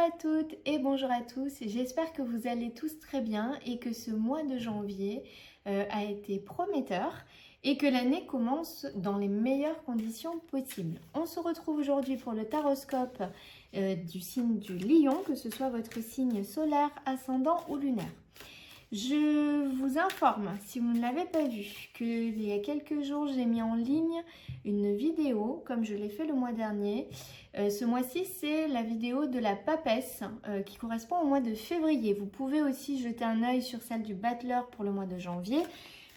à toutes et bonjour à tous, j'espère que vous allez tous très bien et que ce mois de janvier a été prometteur et que l'année commence dans les meilleures conditions possibles. On se retrouve aujourd'hui pour le taroscope du signe du Lion, que ce soit votre signe solaire, ascendant ou lunaire. Je vous informe, si vous ne l'avez pas vu, qu'il y a quelques jours, j'ai mis en ligne une vidéo, comme je l'ai fait le mois dernier. Ce mois-ci, c'est la vidéo de la papesse qui correspond au mois de février. Vous pouvez aussi jeter un œil sur celle du battleur pour le mois de janvier,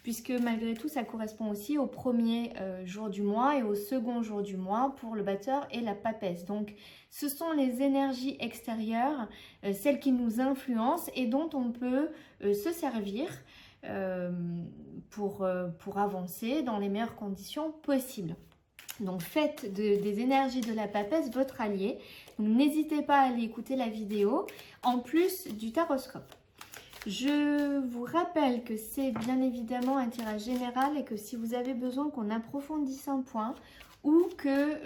puisque malgré tout, ça correspond aussi au premier jour du mois et au second jour du mois pour le batteur et la papesse. Donc, ce sont les énergies extérieures, celles qui nous influencent et dont on peut se servir pour avancer dans les meilleures conditions possibles. Donc, faites des énergies de la papesse votre allié. Donc, n'hésitez pas à aller écouter la vidéo, en plus du taroscope. Je vous rappelle que c'est bien évidemment un tirage général et que si vous avez besoin qu'on approfondisse un point ou que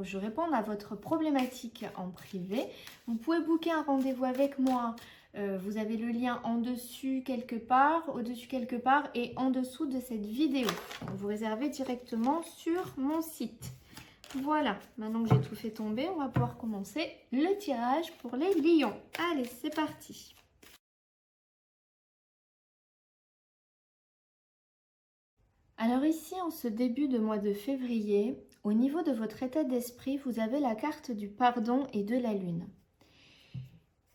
je réponde à votre problématique en privé, vous pouvez booker un rendez-vous avec moi. Vous avez le lien en dessus quelque part, au-dessus quelque part et en dessous de cette vidéo. Donc, vous réservez directement sur mon site. Voilà, maintenant que j'ai tout fait tomber, on va pouvoir commencer le tirage pour les lions. Allez, c'est parti! Alors ici, en ce début de mois de février, au niveau de votre état d'esprit, vous avez la carte du pardon et de la lune.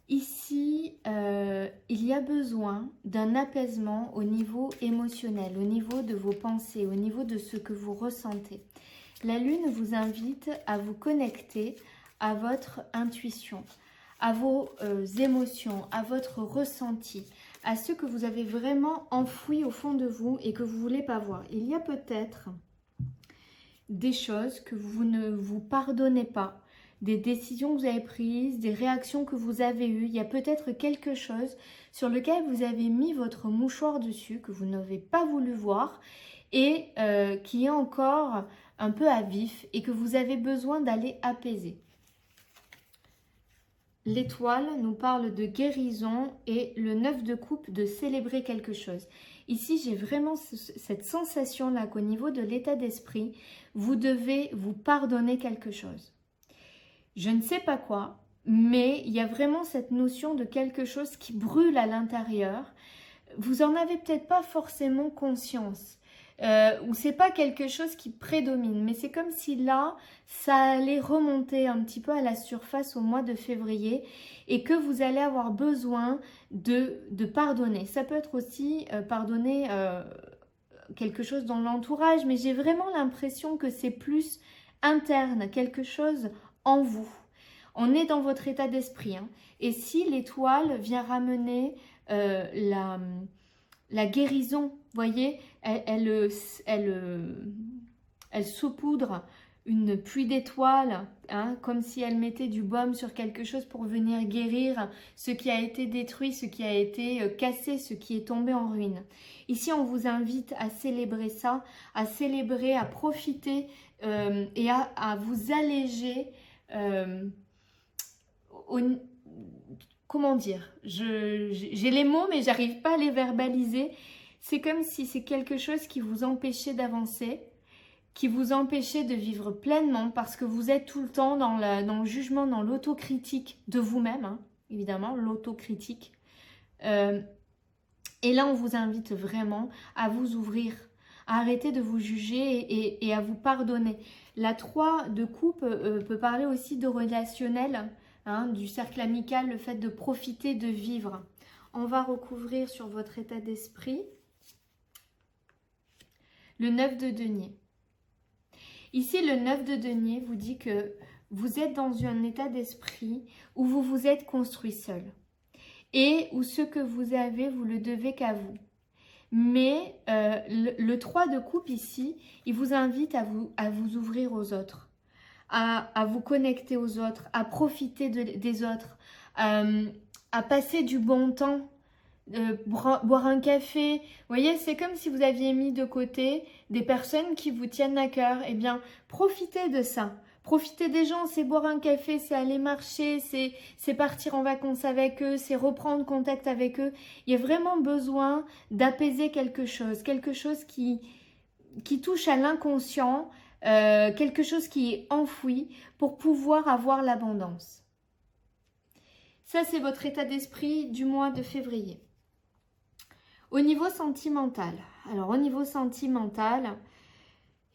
Ici, il y a besoin d'un apaisement au niveau émotionnel, au niveau de vos pensées, au niveau de ce que vous ressentez. La lune vous invite à vous connecter à votre intuition, à vos émotions, à votre ressenti, à ce que vous avez vraiment enfoui au fond de vous et que vous ne voulez pas voir. Il y a peut-être des choses que vous ne vous pardonnez pas, des décisions que vous avez prises, des réactions que vous avez eues. Il y a peut-être quelque chose sur lequel vous avez mis votre mouchoir dessus, que vous n'avez pas voulu voir et qui est encore un peu à vif et que vous avez besoin d'aller apaiser. L'étoile nous parle de guérison et le 9 de coupe de célébrer quelque chose. Ici, j'ai vraiment cette sensation-là qu'au niveau de l'état d'esprit, vous devez vous pardonner quelque chose. Je ne sais pas quoi, mais il y a vraiment cette notion de quelque chose qui brûle à l'intérieur. Vous en avez peut-être pas forcément conscience. Ou c'est pas quelque chose qui prédomine, mais c'est comme si là, ça allait remonter un petit peu à la surface au mois de février et que vous allez avoir besoin de pardonner. Ça peut être aussi pardonner quelque chose dans l'entourage, mais j'ai vraiment l'impression que c'est plus interne, quelque chose en vous. On est dans votre état d'esprit, hein. Et si l'étoile vient ramener la guérison, voyez, elle saupoudre une pluie d'étoiles, hein, comme si elle mettait du baume sur quelque chose pour venir guérir ce qui a été détruit, ce qui a été cassé, ce qui est tombé en ruine. Ici, on vous invite à célébrer ça, à célébrer, à profiter et à vous alléger. Comment dire, j'ai les mots mais j'arrive pas à les verbaliser. C'est comme si c'est quelque chose qui vous empêchait d'avancer, qui vous empêchait de vivre pleinement parce que vous êtes tout le temps dans le jugement, dans l'autocritique de vous-même, hein, évidemment, l'autocritique. Et là, on vous invite vraiment à vous ouvrir, à arrêter de vous juger et à vous pardonner. La 3 de coupe peut parler aussi de relationnel, hein, du cercle amical, le fait de profiter, de vivre. On va recouvrir sur votre état d'esprit le 9 de denier. Ici, le 9 de denier vous dit que vous êtes dans un état d'esprit où vous vous êtes construit seul et où ce que vous avez, vous le devez qu'à vous. Mais le 3 de coupe ici, il vous invite à vous ouvrir aux autres, à vous connecter aux autres, à profiter des autres, à passer du bon temps, boire un café. Vous voyez, c'est comme si vous aviez mis de côté des personnes qui vous tiennent à cœur. Eh bien, profitez de ça. Profiter des gens, c'est boire un café, c'est aller marcher, c'est partir en vacances avec eux, c'est reprendre contact avec eux. Il y a vraiment besoin d'apaiser quelque chose qui touche à l'inconscient, quelque chose qui est enfoui pour pouvoir avoir l'abondance. Ça, c'est votre état d'esprit du mois de février. Au niveau sentimental, alors au niveau sentimental,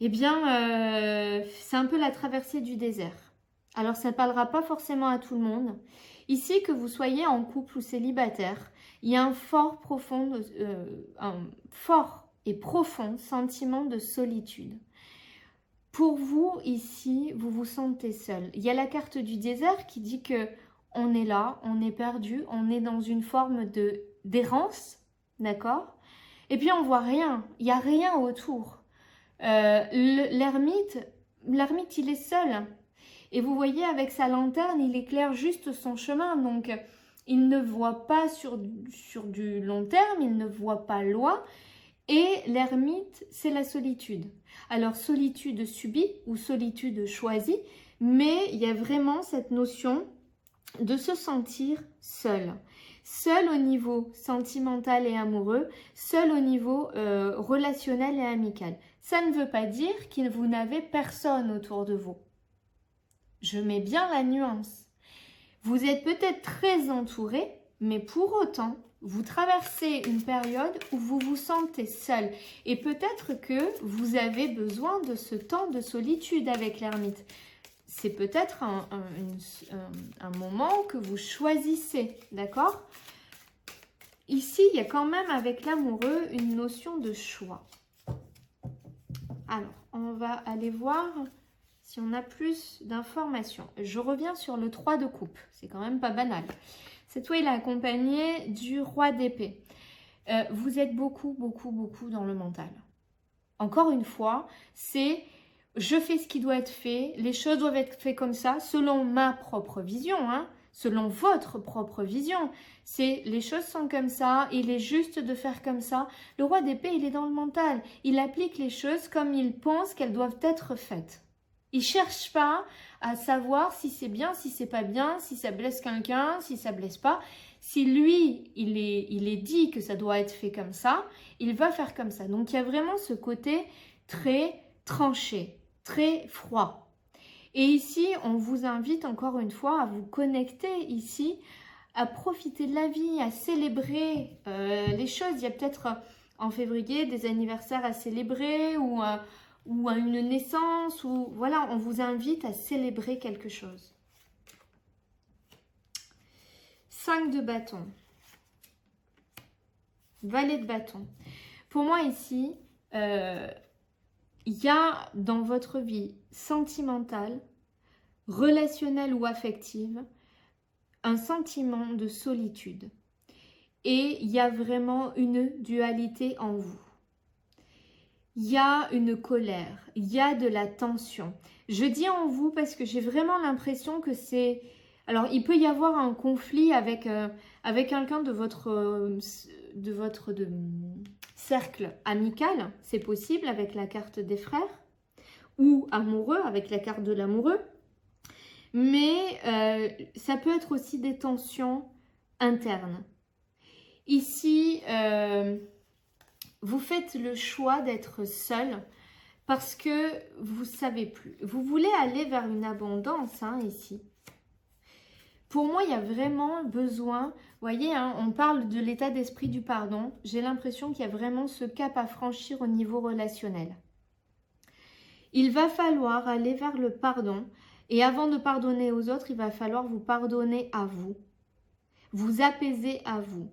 eh bien, c'est un peu la traversée du désert. Alors, ça ne parlera pas forcément à tout le monde. Ici, que vous soyez en couple ou célibataire, il y a un fort et profond sentiment de solitude. Pour vous, ici, vous vous sentez seul. Il y a la carte du désert qui dit que on est là, on est perdu, on est dans une forme d'errance, d'accord? Et puis on voit rien, il n'y a rien autour. L'ermite, il est seul. Et vous voyez, avec sa lanterne, il éclaire juste son chemin. Donc, il ne voit pas sur du long terme, il ne voit pas loin. Et l'ermite, c'est la solitude. Alors, solitude subie ou solitude choisie, mais il y a vraiment cette notion de se sentir seul. Seul au niveau sentimental et amoureux, seul au niveau relationnel et amical. Ça ne veut pas dire que vous n'avez personne autour de vous. Je mets bien la nuance. Vous êtes peut-être très entouré, mais pour autant, vous traversez une période où vous vous sentez seul. Et peut-être que vous avez besoin de ce temps de solitude avec l'ermite. C'est peut-être un moment que vous choisissez, d'accord? Ici, il y a quand même avec l'amoureux une notion de choix. Alors, on va aller voir si on a plus d'informations. Je reviens sur le 3 de coupe, c'est quand même pas banal. Cette fois, il est accompagné du roi d'épée. Vous êtes beaucoup dans le mental. Encore une fois, c'est... Je fais ce qui doit être fait, les choses doivent être faites comme ça, selon ma propre vision, selon votre propre vision. C'est les choses sont comme ça, il est juste de faire comme ça. Le roi d'épée, il est dans le mental. Il applique les choses comme il pense qu'elles doivent être faites. Il ne cherche pas à savoir si c'est bien, si c'est pas bien, si ça blesse quelqu'un, si ça blesse pas. Si lui, il est dit que ça doit être fait comme ça, il va faire comme ça. Donc, il y a vraiment ce côté très tranché. Très froid. Et ici, on vous invite encore une fois à vous connecter ici, à profiter de la vie, à célébrer les choses. Il y a peut-être en février des anniversaires à célébrer ou à une naissance. Ou voilà, on vous invite à célébrer quelque chose. 5 de bâton. Valet de bâton. Pour moi ici... il y a dans votre vie sentimentale, relationnelle ou affective, un sentiment de solitude. Et il y a vraiment une dualité en vous. Il y a une colère, il y a de la tension. Je dis en vous parce que j'ai vraiment l'impression que c'est... Alors, il peut y avoir un conflit avec quelqu'un de votre cercle amical, c'est possible avec la carte des frères, ou amoureux avec la carte de l'amoureux, mais ça peut être aussi des tensions internes. Ici, vous faites le choix d'être seul parce que vous ne savez plus. Vous voulez aller vers une abondance ici. Pour moi, il y a vraiment besoin, vous voyez, on parle de l'état d'esprit du pardon. J'ai l'impression qu'il y a vraiment ce cap à franchir au niveau relationnel. Il va falloir aller vers le pardon. Et avant de pardonner aux autres, il va falloir vous pardonner à vous. Vous apaiser à vous.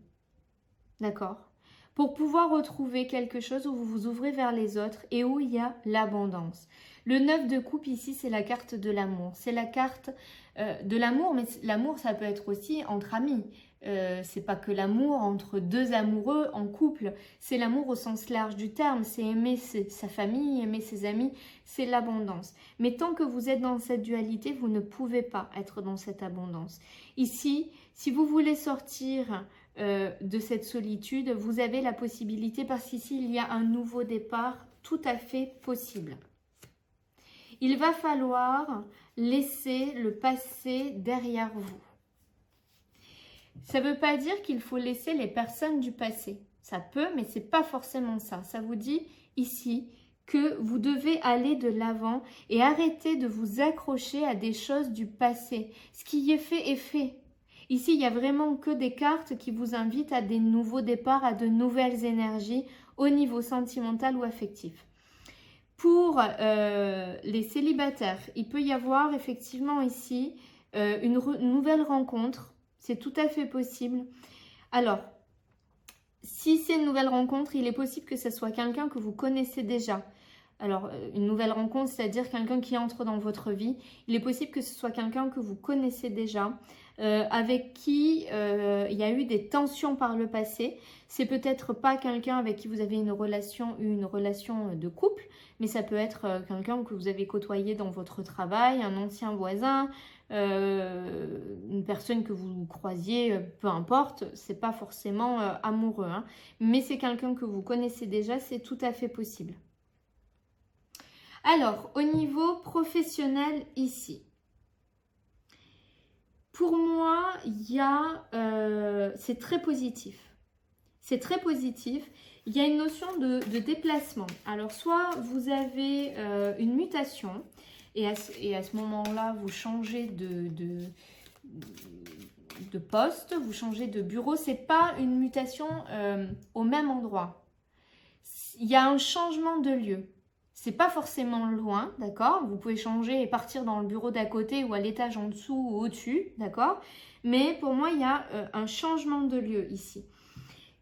D'accord ? Pour pouvoir retrouver quelque chose où vous vous ouvrez vers les autres et où il y a l'abondance. Le 9 de coupe ici, c'est la carte de l'amour. C'est la carte de l'amour, mais l'amour, ça peut être aussi entre amis. C'est pas que l'amour entre deux amoureux en couple. C'est l'amour au sens large du terme. C'est aimer sa famille, aimer ses amis. C'est l'abondance. Mais tant que vous êtes dans cette dualité, vous ne pouvez pas être dans cette abondance. Ici, si vous voulez sortir... de cette solitude, vous avez la possibilité, parce qu'ici il y a un nouveau départ tout à fait possible. Il va falloir laisser le passé derrière vous. Ça ne veut pas dire qu'il faut laisser les personnes du passé. Ça peut, mais ce n'est pas forcément ça. Ça vous dit ici que vous devez aller de l'avant et arrêter de vous accrocher à des choses du passé. Ce qui est fait est fait. Ici, il n'y a vraiment que des cartes qui vous invitent à des nouveaux départs, à de nouvelles énergies au niveau sentimental ou affectif. Pour les célibataires, il peut y avoir effectivement ici une nouvelle rencontre. C'est tout à fait possible. Alors, si c'est une nouvelle rencontre, il est possible que ce soit quelqu'un que vous connaissez déjà. Alors, une nouvelle rencontre, c'est-à-dire quelqu'un qui entre dans votre vie. Il est possible que ce soit quelqu'un que vous connaissez déjà, avec qui il y a eu des tensions par le passé. C'est peut-être pas quelqu'un avec qui vous avez une relation de couple, mais ça peut être quelqu'un que vous avez côtoyé dans votre travail, un ancien voisin, une personne que vous croisiez, peu importe, c'est pas forcément amoureux, hein, mais c'est quelqu'un que vous connaissez déjà, c'est tout à fait possible. Alors, au niveau professionnel ici, pour moi, c'est très positif. C'est très positif. Il y a une notion de déplacement. Alors, soit vous avez une mutation et à ce moment-là, vous changez de poste, vous changez de bureau. Ce n'est pas une mutation au même endroit. Il y a un changement de lieu. C'est pas forcément loin, d'accord? Vous pouvez changer et partir dans le bureau d'à côté ou à l'étage en dessous ou au-dessus, d'accord? Mais pour moi, il y a un changement de lieu ici.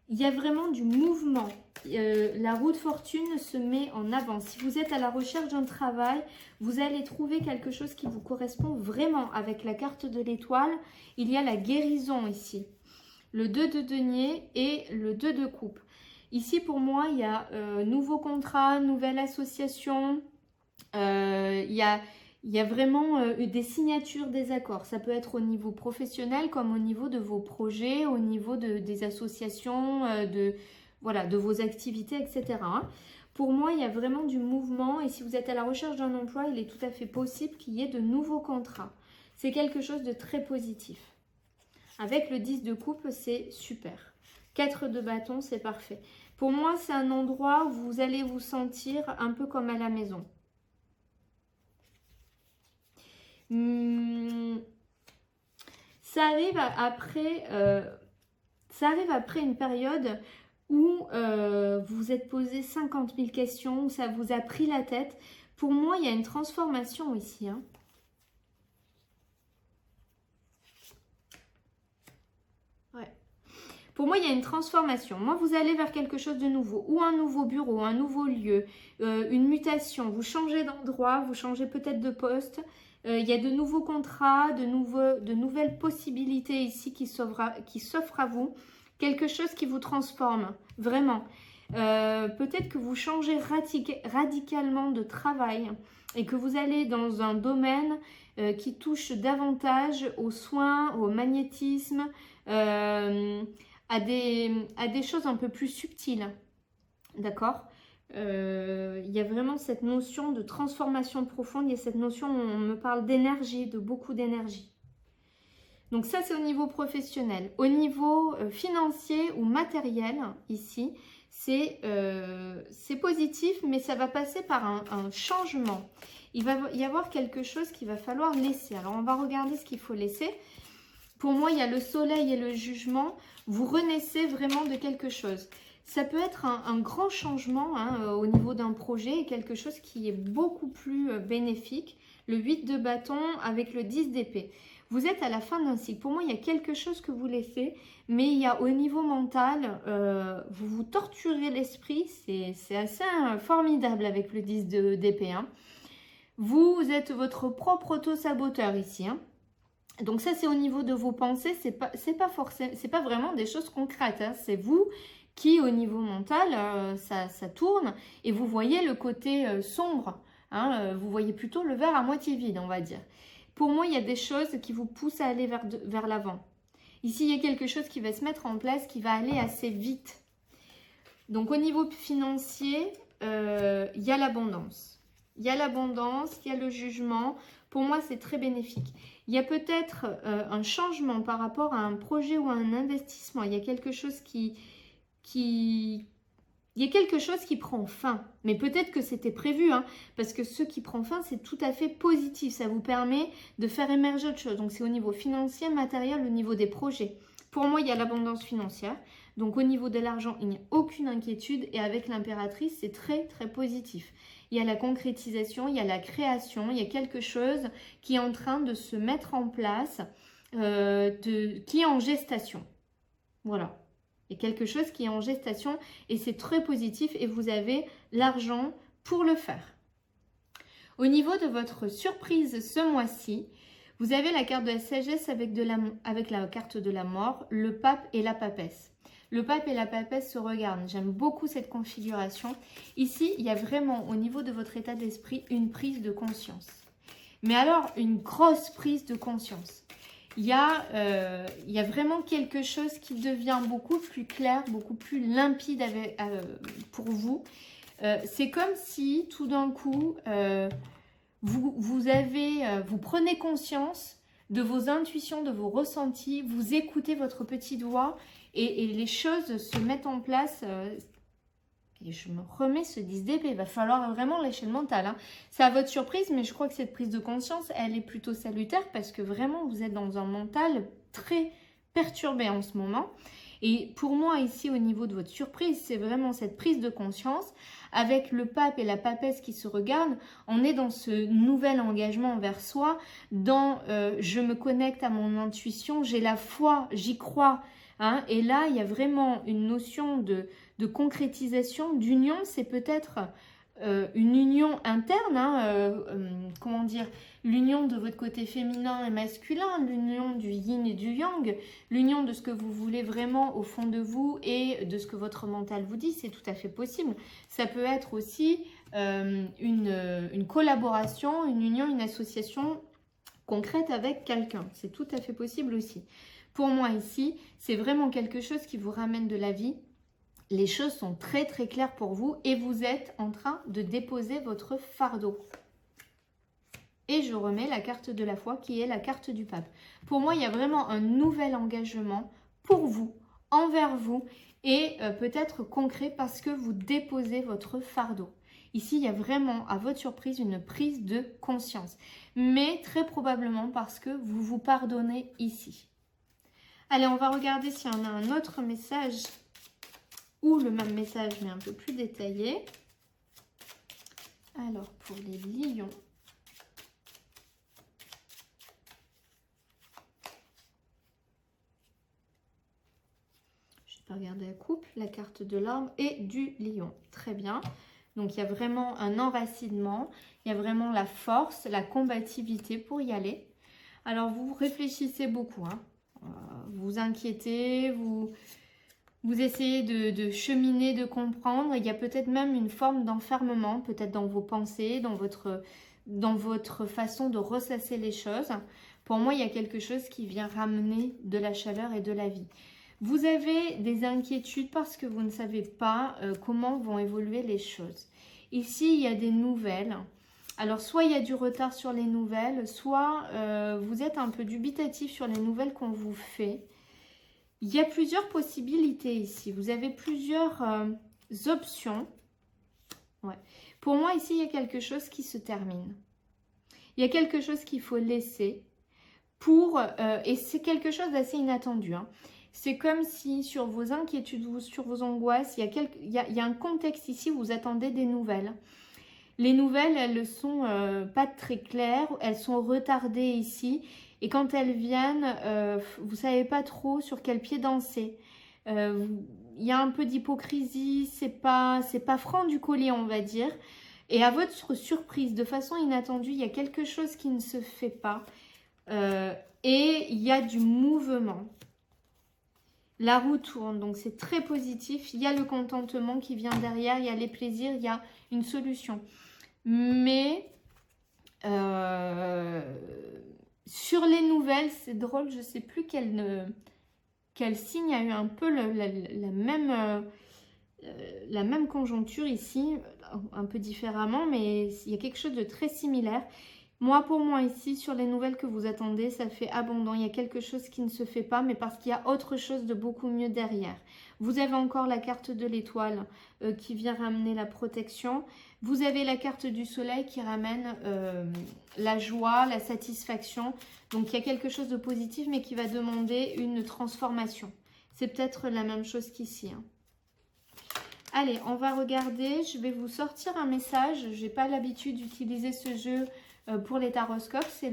Il y a vraiment du mouvement. La roue de fortune se met en avant. Si vous êtes à la recherche d'un travail, vous allez trouver quelque chose qui vous correspond vraiment. Avec la carte de l'étoile, il y a la guérison ici. Le 2 de denier et le 2 de coupe. Ici, pour moi, il y a nouveau contrat, nouvelle association. Il y a vraiment des signatures, des accords. Ça peut être au niveau professionnel comme au niveau de vos projets, au niveau des associations, de vos activités, etc. Pour moi, il y a vraiment du mouvement. Et si vous êtes à la recherche d'un emploi, il est tout à fait possible qu'il y ait de nouveaux contrats. C'est quelque chose de très positif. Avec le 10 de coupe, c'est super. 4 de bâton, c'est parfait. Pour moi, c'est un endroit où vous allez vous sentir un peu comme à la maison. Ça arrive après une période où vous vous êtes posé 50 000 questions, où ça vous a pris la tête. Pour moi, il y a une transformation ici, hein. Pour moi, il y a une transformation. Moi, vous allez vers quelque chose de nouveau, ou un nouveau bureau, un nouveau lieu, une mutation. Vous changez d'endroit, vous changez peut-être de poste. Il y a de nouveaux contrats, de nouvelles possibilités ici qui s'offrent à vous. Quelque chose qui vous transforme, vraiment. Peut-être que vous changez radicalement de travail et que vous allez dans un domaine qui touche davantage aux soins, au magnétisme, à des choses un peu plus subtiles, d'accord? Il y a vraiment cette notion de transformation profonde, il y a cette notion où on me parle d'énergie, de beaucoup d'énergie. Donc ça, c'est au niveau professionnel. Au niveau financier ou matériel, ici, c'est positif, mais ça va passer par un changement. Il va y avoir quelque chose qu'il va falloir laisser. Alors, on va regarder ce qu'il faut laisser. Pour moi, il y a le soleil et le jugement. Vous renaissez vraiment de quelque chose. Ça peut être un grand changement hein, au niveau d'un projet, quelque chose qui est beaucoup plus bénéfique. Le 8 de bâton avec le 10 d'épée. Vous êtes à la fin d'un cycle. Pour moi, il y a quelque chose que vous laissez, mais il y a au niveau mental, vous vous torturez l'esprit. C'est assez formidable avec le 10 d'épée. Hein. Vous êtes votre propre auto-saboteur ici. Hein. Donc ça, c'est au niveau de vos pensées. C'est pas vraiment des choses concrètes. Hein. C'est vous qui, au niveau mental, ça tourne et vous voyez le côté sombre. Hein, vous voyez plutôt le verre à moitié vide, on va dire. Pour moi, il y a des choses qui vous poussent à aller vers l'avant. Ici, il y a quelque chose qui va se mettre en place, qui va aller assez vite. Donc, au niveau financier, il y a l'abondance. Il y a l'abondance, il y a le jugement. Pour moi, c'est très bénéfique. Il y a peut-être un changement par rapport à un projet ou à un investissement. Il y a quelque chose il y a quelque chose qui prend fin. Mais peut-être que c'était prévu, hein, parce que ce qui prend fin, c'est tout à fait positif. Ça vous permet de faire émerger autre chose. Donc, c'est au niveau financier, matériel, au niveau des projets. Pour moi, il y a l'abondance financière. Donc, au niveau de l'argent, il n'y a aucune inquiétude. Et avec l'impératrice, c'est très, très positif. Il y a la concrétisation, il y a la création, il y a quelque chose qui est en train de se mettre en place, qui est en gestation. Voilà. Il y a quelque chose qui est en gestation et c'est très positif et vous avez l'argent pour le faire. Au niveau de votre surprise ce mois-ci, vous avez la carte de la sagesse avec la carte de la mort, le pape et la papesse. Le pape et la papesse se regardent. J'aime beaucoup cette configuration. Ici, il y a vraiment au niveau de votre état d'esprit une prise de conscience. Mais alors, une grosse prise de conscience. Il y a vraiment quelque chose qui devient beaucoup plus clair, beaucoup plus limpide pour vous. C'est comme si tout d'un coup, vous prenez conscience de vos intuitions, de vos ressentis, vous écoutez votre petit doigt et les choses se mettent en place. Et je me remets ce 10 d'épée, il va falloir vraiment l'échelle mentale. Hein. C'est à votre surprise, mais je crois que cette prise de conscience, elle est plutôt salutaire parce que vraiment, vous êtes dans un mental très perturbé en ce moment. Et pour moi, ici, au niveau de votre surprise, c'est vraiment cette prise de conscience. Avec le pape et la papesse qui se regardent, on est dans ce nouvel engagement envers soi, dans je me connecte à mon intuition, j'ai la foi, j'y crois. Hein, et là, il y a vraiment une notion de concrétisation, d'union. C'est peut-être une union interne, hein, comment dire, l'union de votre côté féminin et masculin, l'union du yin et du yang, l'union de ce que vous voulez vraiment au fond de vous et de ce que votre mental vous dit, c'est tout à fait possible. Ça peut être aussi une collaboration, une union, une association concrète avec quelqu'un. C'est tout à fait possible aussi. Pour moi ici, c'est vraiment quelque chose qui vous ramène de la vie. Les choses sont très très claires pour vous et vous êtes en train de déposer votre fardeau. Et je remets la carte de la foi qui est la carte du pape. Pour moi, il y a vraiment un nouvel engagement pour vous, envers vous et peut-être concret parce que vous déposez votre fardeau. Ici, il y a vraiment, à votre surprise, une prise de conscience. Mais très probablement parce que vous vous pardonnez ici. Allez, on va regarder s'il y en a un autre message ou le même message mais un peu plus détaillé. Alors, pour les lions. Je vais regarder la coupe, la carte de l'arbre et du lion. Très bien. Donc, il y a vraiment un enracinement. Il y a vraiment la force, la combativité pour y aller. Alors, vous réfléchissez beaucoup, hein. Vous inquiétez, vous essayez de cheminer, de comprendre. Il y a peut-être même une forme d'enfermement, peut-être dans vos pensées, dans votre façon de ressasser les choses. Pour moi, il y a quelque chose qui vient ramener de la chaleur et de la vie. Vous avez des inquiétudes parce que vous ne savez pas comment vont évoluer les choses. Ici, il y a des nouvelles. Alors, soit il y a du retard sur les nouvelles, soit vous êtes un peu dubitatif sur les nouvelles qu'on vous fait. Il y a plusieurs possibilités ici. Vous avez plusieurs options. Ouais. Pour moi, ici, il y a quelque chose qui se termine. Il y a quelque chose qu'il faut laisser et c'est quelque chose d'assez inattendu. Hein. C'est comme si sur vos inquiétudes ou sur vos angoisses, il y a un contexte ici où vous attendez des nouvelles. Les nouvelles, elles ne sont pas très claires, elles sont retardées ici. Et quand elles viennent, vous ne savez pas trop sur quel pied danser. Il y a un peu d'hypocrisie, c'est pas franc du collier, on va dire. Et à votre surprise, de façon inattendue, il y a quelque chose qui ne se fait pas. Et il y a du mouvement. La roue tourne, donc c'est très positif. Il y a le contentement qui vient derrière, il y a les plaisirs, il y a une solution. Mais sur les nouvelles, c'est drôle, je ne sais plus quel signe a eu un peu la même conjoncture ici. un peu différemment, mais il y a quelque chose de très similaire. Moi, pour moi, ici, sur les nouvelles que vous attendez, ça fait abondant. Il y a quelque chose qui ne se fait pas, mais parce qu'il y a autre chose de beaucoup mieux derrière. Vous avez encore la carte de l'étoile qui vient ramener la protection. Vous avez la carte du soleil qui ramène la joie, la satisfaction. Donc, il y a quelque chose de positif, mais qui va demander une transformation. C'est peut-être la même chose qu'ici, hein. Allez, on va regarder. Je vais vous sortir un message. Je n'ai pas l'habitude d'utiliser ce jeu pour les taroscopes. C'est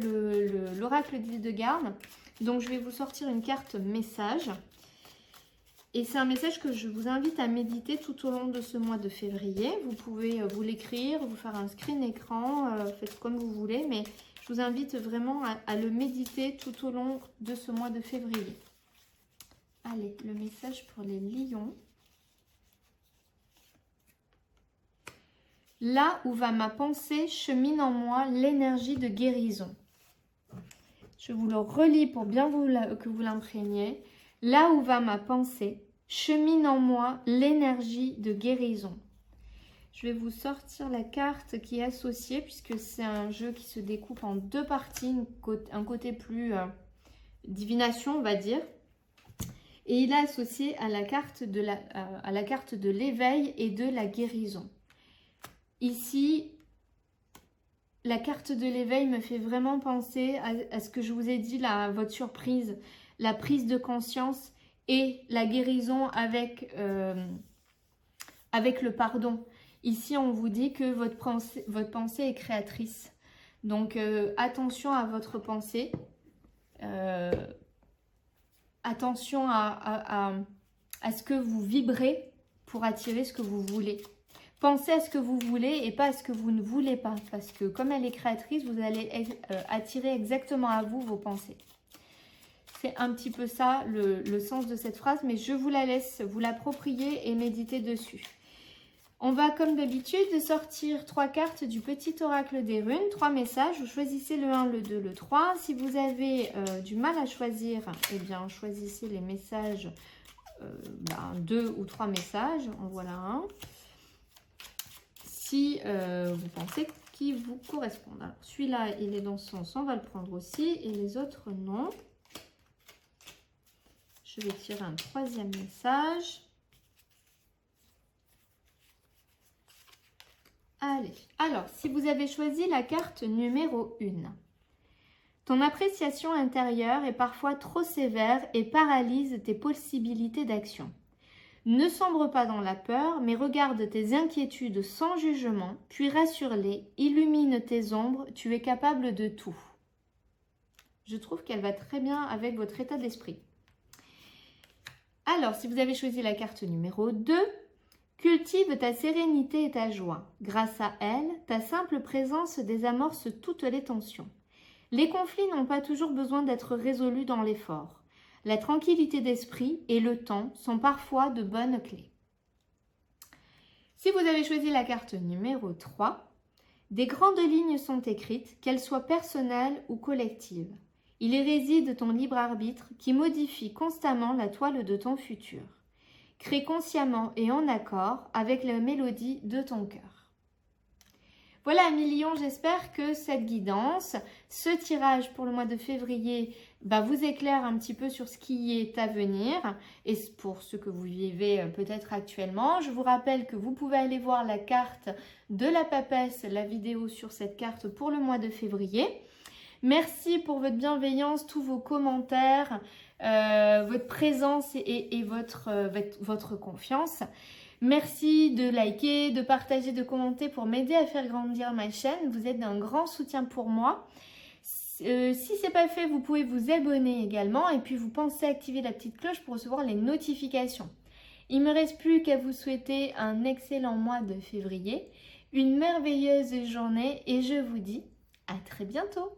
l'oracle d'Hildegarde. Donc, je vais vous sortir une carte message. Et c'est un message que je vous invite à méditer tout au long de ce mois de février. Vous pouvez vous l'écrire, vous faire un screen écran, faites comme vous voulez. Mais je vous invite vraiment à le méditer tout au long de ce mois de février. Allez, le message pour les lions. Là où va ma pensée, chemine en moi l'énergie de guérison. Je vous le relis pour bien que vous l'imprégniez. Là où va ma pensée, chemine en moi l'énergie de guérison. Je vais vous sortir la carte qui est associée, puisque c'est un jeu qui se découpe en deux parties, un côté plus divination, on va dire. Et il est associé à la carte de l'éveil et de la guérison. Ici, la carte de l'éveil me fait vraiment penser à ce que je vous ai dit, là, votre surprise, la prise de conscience et la guérison avec le pardon. Ici, on vous dit que votre pensée est créatrice. Donc, attention à votre pensée. Attention à ce que vous vibrez pour attirer ce que vous voulez. Pensez à ce que vous voulez et pas à ce que vous ne voulez pas. Parce que comme elle est créatrice, vous allez attirer exactement à vous vos pensées. C'est un petit peu ça le sens de cette phrase, mais je vous la laisse vous l'approprier et méditer dessus. On va comme d'habitude sortir 3 cartes du petit oracle des runes, 3 messages. Vous choisissez le 1, le 2, le 3. Si vous avez du mal à choisir, eh bien choisissez les messages, 2 ou 3 messages. En voilà un. Si vous pensez qu'ils vous correspondent. Alors celui-là, il est dans ce sens, on va le prendre aussi, et les autres, non. Je vais tirer un 3e message. Allez, alors, si vous avez choisi la carte numéro 1, ton appréciation intérieure est parfois trop sévère et paralyse tes possibilités d'action. Ne sombre pas dans la peur, mais regarde tes inquiétudes sans jugement, puis rassure-les, illumine tes ombres, tu es capable de tout. Je trouve qu'elle va très bien avec votre état d'esprit. Alors, si vous avez choisi la carte numéro 2, cultive ta sérénité et ta joie. Grâce à elle, ta simple présence désamorce toutes les tensions. Les conflits n'ont pas toujours besoin d'être résolus dans l'effort. La tranquillité d'esprit et le temps sont parfois de bonnes clés. Si vous avez choisi la carte numéro 3, des grandes lignes sont écrites, qu'elles soient personnelles ou collectives. Il y réside ton libre arbitre qui modifie constamment la toile de ton futur. Crée consciemment et en accord avec la mélodie de ton cœur. Voilà, amis lions, j'espère que cette guidance, ce tirage pour le mois de février, vous éclaire un petit peu sur ce qui est à venir et pour ce que vous vivez peut-être actuellement. Je vous rappelle que vous pouvez aller voir la carte de la papesse, la vidéo sur cette carte pour le mois de février. Merci pour votre bienveillance, tous vos commentaires, votre présence et votre confiance. Merci de liker, de partager, de commenter pour m'aider à faire grandir ma chaîne. Vous êtes d'un grand soutien pour moi. Si ce n'est pas fait, vous pouvez vous abonner également et puis vous pensez activer la petite cloche pour recevoir les notifications. Il ne me reste plus qu'à vous souhaiter un excellent mois de février, une merveilleuse journée et je vous dis à très bientôt.